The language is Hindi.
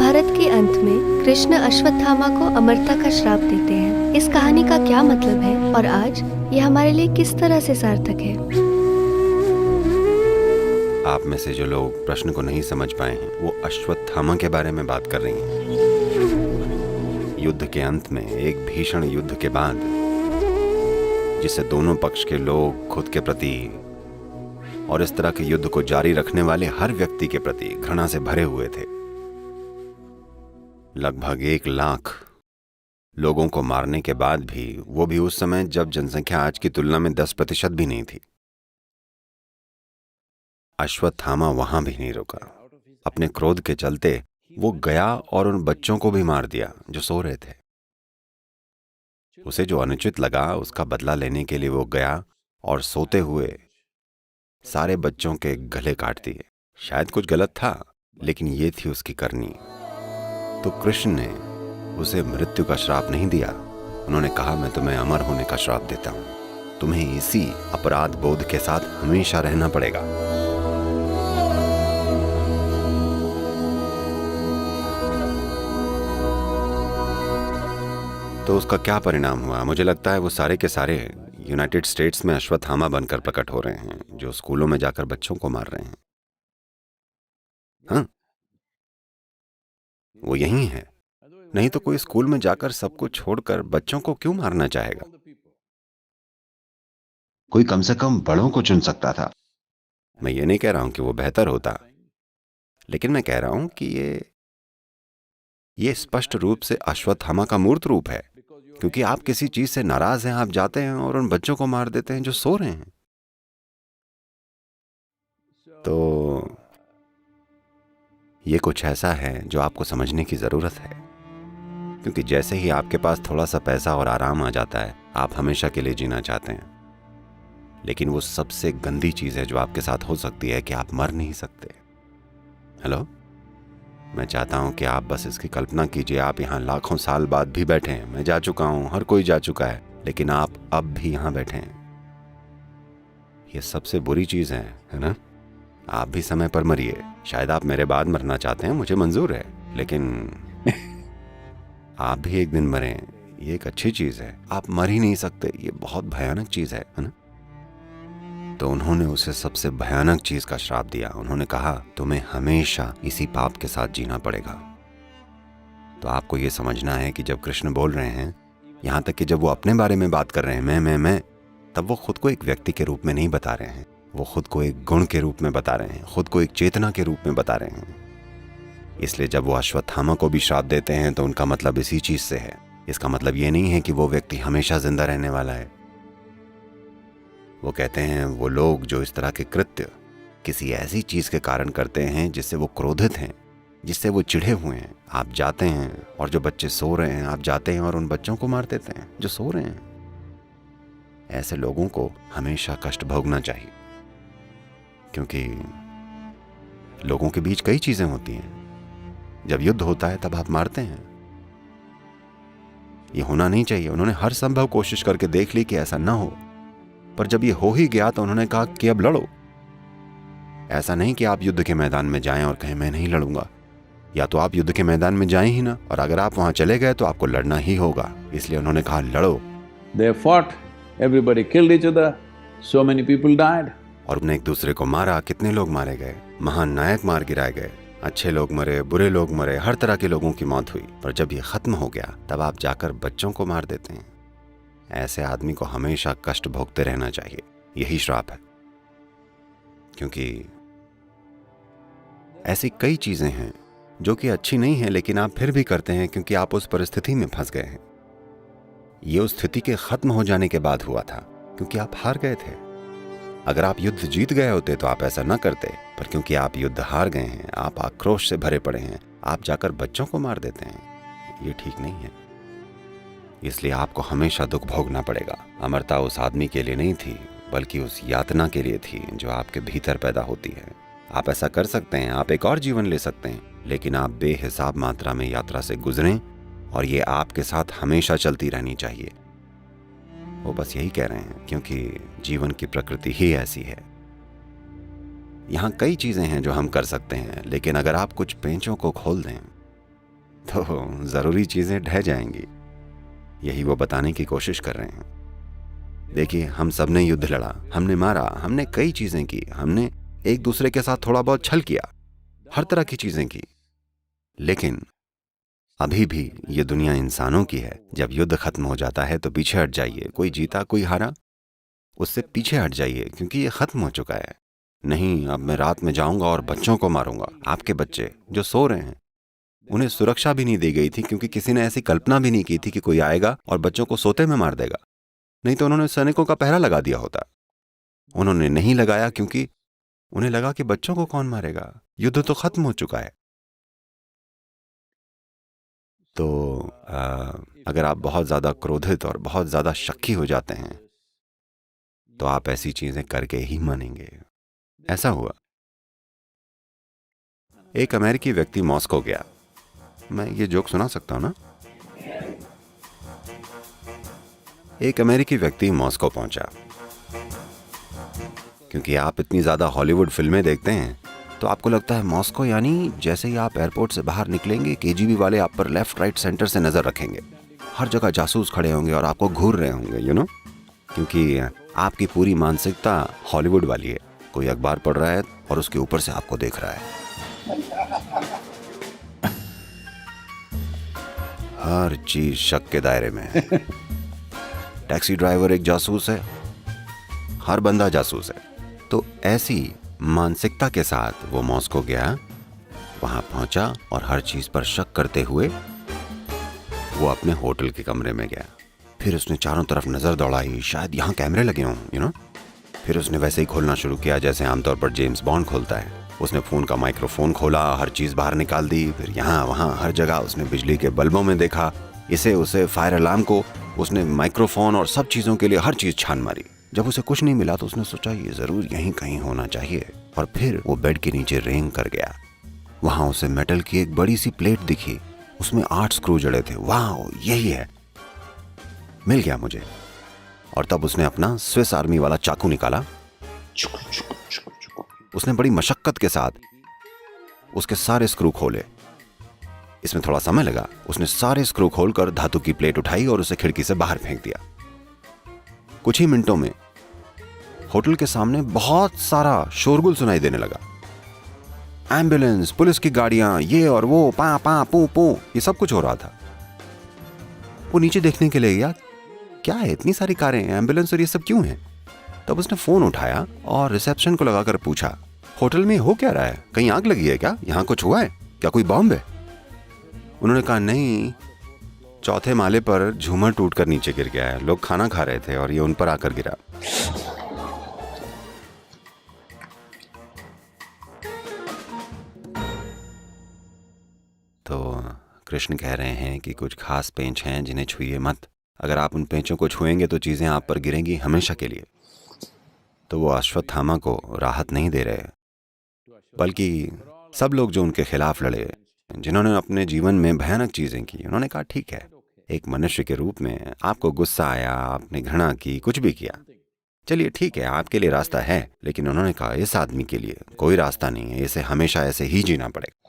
महाभारत के अंत में कृष्ण अश्वत्थामा को अमरता का श्राप देते हैं। इस कहानी का क्या मतलब है और आज ये हमारे लिए किस तरह से सार्थक है? आप में से जो लोग प्रश्न को नहीं समझ पाए हैं वो अश्वत्थामा के बारे में बात कर रही हैं। युद्ध के अंत में एक भीषण युद्ध के बाद जिससे दोनों पक्ष के लोग खुद के प्रति और इस तरह के युद्ध को जारी रखने वाले हर व्यक्ति के प्रति घृणा से भरे हुए थे। लगभग 1 लाख लोगों को मारने के बाद भी, वो भी उस समय जब जनसंख्या आज की तुलना में 10% भी नहीं थी, अश्वत्थामा वहां भी नहीं रुका। अपने क्रोध के चलते वो गया और उन बच्चों को भी मार दिया जो सो रहे थे। उसे जो अनुचित लगा उसका बदला लेने के लिए वो गया और सोते हुए सारे बच्चों के गले काट दिए। शायद कुछ गलत था, लेकिन ये थी उसकी करनी। तो कृष्ण ने उसे मृत्यु का श्राप नहीं दिया। उन्होंने कहा, मैं तुम्हें अमर होने का श्राप देता हूं। तुम्हें इसी अपराध बोध के साथ हमेशा रहना पड़ेगा। तो उसका क्या परिणाम हुआ? मुझे लगता है वो सारे के सारे यूनाइटेड स्टेट्स में अश्वत्थामा बनकर प्रकट हो रहे हैं, जो स्कूलों में जाकर बच्चों को मार रहे हैं। हाँ, वो यही है। नहीं तो कोई स्कूल में जाकर सब कुछ छोड़कर बच्चों को क्यों मारना चाहेगा? कोई कम से कम बड़ों को चुन सकता था। मैं ये नहीं कह रहा हूं कि वो बेहतर होता, लेकिन मैं कह रहा हूं कि ये स्पष्ट रूप से अश्वत्थामा का मूर्त रूप है। क्योंकि आप किसी चीज से नाराज हैं, आप जाते हैं और उन बच्चों को मार देते हैं जो सो रहे हैं। तो ये कुछ ऐसा है जो आपको समझने की जरूरत है। क्योंकि जैसे ही आपके पास थोड़ा सा पैसा और आराम आ जाता है, आप हमेशा के लिए जीना चाहते हैं। लेकिन वो सबसे गंदी चीज है जो आपके साथ हो सकती है कि आप मर नहीं सकते। हेलो, मैं चाहता हूं कि आप बस इसकी कल्पना कीजिए, आप यहाँ लाखों साल बाद भी बैठे हैं। मैं जा चुका हूं, हर कोई जा चुका है, लेकिन आप अब भी यहाँ बैठे हैं। ये सबसे बुरी चीज है ना? आप भी समय पर मरिए। शायद आप मेरे बाद मरना चाहते हैं, मुझे मंजूर है, लेकिन आप भी एक दिन मरें, ये एक अच्छी चीज है। आप मर ही नहीं सकते, ये बहुत भयानक चीज है ना? तो उन्होंने उसे सबसे भयानक चीज का श्राप दिया। उन्होंने कहा, तुम्हें हमेशा इसी पाप के साथ जीना पड़ेगा। तो आपको ये समझना है कि जब कृष्ण बोल रहे हैं, यहां तक कि जब वो अपने बारे में बात कर रहे हैं, मैं, तब वो खुद को एक व्यक्ति के रूप में नहीं बता रहे हैं। वो खुद को एक गुण के रूप में बता रहे हैं, खुद को एक चेतना के रूप में बता रहे हैं। इसलिए जब वो अश्वत्थामा को भी श्राप देते हैं तो उनका मतलब इसी चीज से है। इसका मतलब ये नहीं है कि वो व्यक्ति हमेशा जिंदा रहने वाला है। वो कहते हैं, वो लोग जो इस तरह के कृत्य किसी ऐसी चीज के कारण करते हैं जिससे वो क्रोधित हैं, जिससे वो चिढ़े हुए हैं, आप जाते हैं और जो बच्चे सो रहे हैं, आप जाते हैं और उन बच्चों को मार देते हैं जो सो रहे हैं। ऐसे लोगों को हमेशा कष्ट भोगना चाहिए। क्योंकि लोगों के बीच कई चीजें होती हैं। जब युद्ध होता है तब आप मारते हैं। ये होना नहीं चाहिए। उन्होंने हर संभव कोशिश करके देख ली कि ऐसा ना हो, पर जब ये हो ही गया तो उन्होंने कहा कि अब लड़ो। ऐसा नहीं कि आप युद्ध के मैदान में जाएं और कहें मैं नहीं लड़ूंगा। या तो आप युद्ध के मैदान में जाएं ही ना, और अगर आप वहां चले गए तो आपको लड़ना ही होगा। इसलिए उन्होंने कहा लड़ो। They fought, everybody killed each other, so many people died. और उन्होंने एक दूसरे को मारा। कितने लोग मारे गए, महान नायक मार गिराए गए, अच्छे लोग मरे, बुरे लोग मरे, हर तरह के लोगों की मौत हुई। पर जब ये खत्म हो गया तब आप जाकर बच्चों को मार देते हैं। ऐसे आदमी को हमेशा कष्ट भोगते रहना चाहिए। यही श्राप है। क्योंकि ऐसी कई चीजें हैं जो कि अच्छी नहीं है, लेकिन आप फिर भी करते हैं क्योंकि आप उस परिस्थिति में फंस गए हैं। ये उस स्थिति के खत्म हो जाने के बाद हुआ था, क्योंकि आप हार गए थे। अगर आप युद्ध जीत गए होते तो आप ऐसा न करते, पर क्योंकि आप युद्ध हार गए हैं, आप आक्रोश से भरे पड़े हैं, आप जाकर बच्चों को मार देते हैं। ये ठीक नहीं है। इसलिए आपको हमेशा दुख भोगना पड़ेगा। अमरता उस आदमी के लिए नहीं थी, बल्कि उस यातना के लिए थी जो आपके भीतर पैदा होती है। आप ऐसा कर सकते हैं, आप एक और जीवन ले सकते हैं, लेकिन आप बेहिसाब मात्रा में यात्रा से गुजरें और ये आपके साथ हमेशा चलती रहनी चाहिए। वो बस यही कह रहे हैं, क्योंकि जीवन की प्रकृति ही ऐसी है। यहाँ कई चीजें हैं जो हम कर सकते हैं, लेकिन अगर आप कुछ पेंचों को खोल दें तो जरूरी चीजें ढह जाएंगी। यही वो बताने की कोशिश कर रहे हैं। देखिए, हम सब ने युद्ध लड़ा, हमने मारा, हमने कई चीजें की, हमने एक दूसरे के साथ थोड़ा बहुत छल किया, हर तरह की चीजें की, लेकिन अभी भी ये दुनिया इंसानों की है। जब युद्ध खत्म हो जाता है तो पीछे हट जाइए। कोई जीता कोई हारा, उससे पीछे हट जाइए, क्योंकि ये खत्म हो चुका है। नहीं, अब मैं रात में जाऊंगा और बच्चों को मारूंगा। आपके बच्चे जो सो रहे हैं, उन्हें सुरक्षा भी नहीं दी गई थी, क्योंकि किसी ने ऐसी कल्पना भी नहीं की थी कि कोई आएगा और बच्चों को सोते में मार देगा। नहीं तो उन्होंने सैनिकों का पहरा लगा दिया होता। उन्होंने नहीं लगाया, क्योंकि उन्हें लगा कि बच्चों को कौन मारेगा, युद्ध तो खत्म हो चुका है। तो अगर आप बहुत ज्यादा क्रोधित और बहुत ज्यादा शक्की हो जाते हैं तो आप ऐसी चीजें करके ही मानेंगे। ऐसा हुआ, एक अमेरिकी व्यक्ति मॉस्को गया। मैं ये जोक सुना सकता हूं ना? एक अमेरिकी व्यक्ति मॉस्को पहुंचा। क्योंकि आप इतनी ज्यादा हॉलीवुड फिल्में देखते हैं तो आपको लगता है मॉस्को यानी जैसे ही आप एयरपोर्ट से बाहर निकलेंगे, केजीबी वाले आप पर लेफ्ट राइट सेंटर से नजर रखेंगे। हर जगह जासूस खड़े होंगे और आपको घूर रहे होंगे, यू नो, क्योंकि आपकी पूरी मानसिकता हॉलीवुड वाली है। कोई अखबार पढ़ रहा है और उसके ऊपर से आपको देख रहा है। हर चीज शक के दायरे में है। टैक्सी ड्राइवर एक जासूस है, हर बंदा जासूस है। तो ऐसी मानसिकता के साथ वो मॉस्को गया, वहां पहुंचा और हर चीज पर शक करते हुए वो अपने होटल के कमरे में गया। फिर उसने चारों तरफ नजर दौड़ाई, शायद यहाँ कैमरे लगे हों, यू नो। फिर उसने वैसे ही खोलना शुरू किया जैसे आमतौर पर जेम्स बॉन्ड खोलता है। उसने फोन का माइक्रोफोन खोला, हर चीज बाहर निकाल दी। फिर यहाँ वहाँ हर जगह उसने बिजली के बल्बों में देखा, इसे उसे, फायर अलार्म को। उसने माइक्रोफोन और सब चीजों के लिए हर चीज छान मारी। जब उसे कुछ नहीं मिला तो उसने सोचा ये जरूर यहीं कहीं होना चाहिए, और फिर वो बेड के नीचे रेंग कर गया। वहां उसे मेटल की एक बड़ी सी प्लेट दिखी, उसमें 8 स्क्रू जड़े थे। वाह, यही है, मिल गया मुझे। और तब उसने अपना स्विस आर्मी वाला चाकू निकाला। उसने बड़ी मशक्कत के साथ उसके सारे स्क्रू खोले। इसमें थोड़ा समय लगा। उसने सारे स्क्रू खोलकर धातु की प्लेट उठाई और उसे खिड़की से बाहर फेंक दिया। कुछ ही मिनटों में होटल के सामने बहुत सारा शोरगुल सुनाई देने लगा। एम्बुलेंस, पुलिस की गाड़ियां, ये और वो, पा पा पू पू, ये सब कुछ हो रहा था। वो नीचे देखने के लिए गया, क्या है इतनी सारी कारें, एम्बुलेंस और ये सब क्यों है? तब उसने फोन उठाया और रिसेप्शन को लगाकर पूछा, होटल में हो क्या रहा है? कहीं आग लगी है क्या? यहाँ कुछ हुआ है क्या? कोई बॉम्ब है? उन्होंने कहा, नहीं, चौथे माले पर झूमर टूटकर नीचे गिर गया है। लोग खाना खा रहे थे और ये उन पर आकर गिरा। तो कृष्ण कह रहे हैं कि कुछ खास पेंच हैं जिन्हें छुइए मत। अगर आप उन पेंचों को छुएंगे तो चीजें आप पर गिरेंगी हमेशा के लिए। तो वो अश्वत्थामा को राहत नहीं दे रहे, बल्कि सब लोग जो उनके खिलाफ लड़े, जिन्होंने अपने जीवन में भयानक चीजें की, उन्होंने कहा ठीक है, एक मनुष्य के रूप में आपको गुस्सा आया, आपने घृणा की, कुछ भी किया, चलिए ठीक है, आपके लिए रास्ता है। लेकिन उन्होंने कहा इस आदमी के लिए कोई रास्ता नहीं है, इसे हमेशा ऐसे ही जीना पड़ेगा।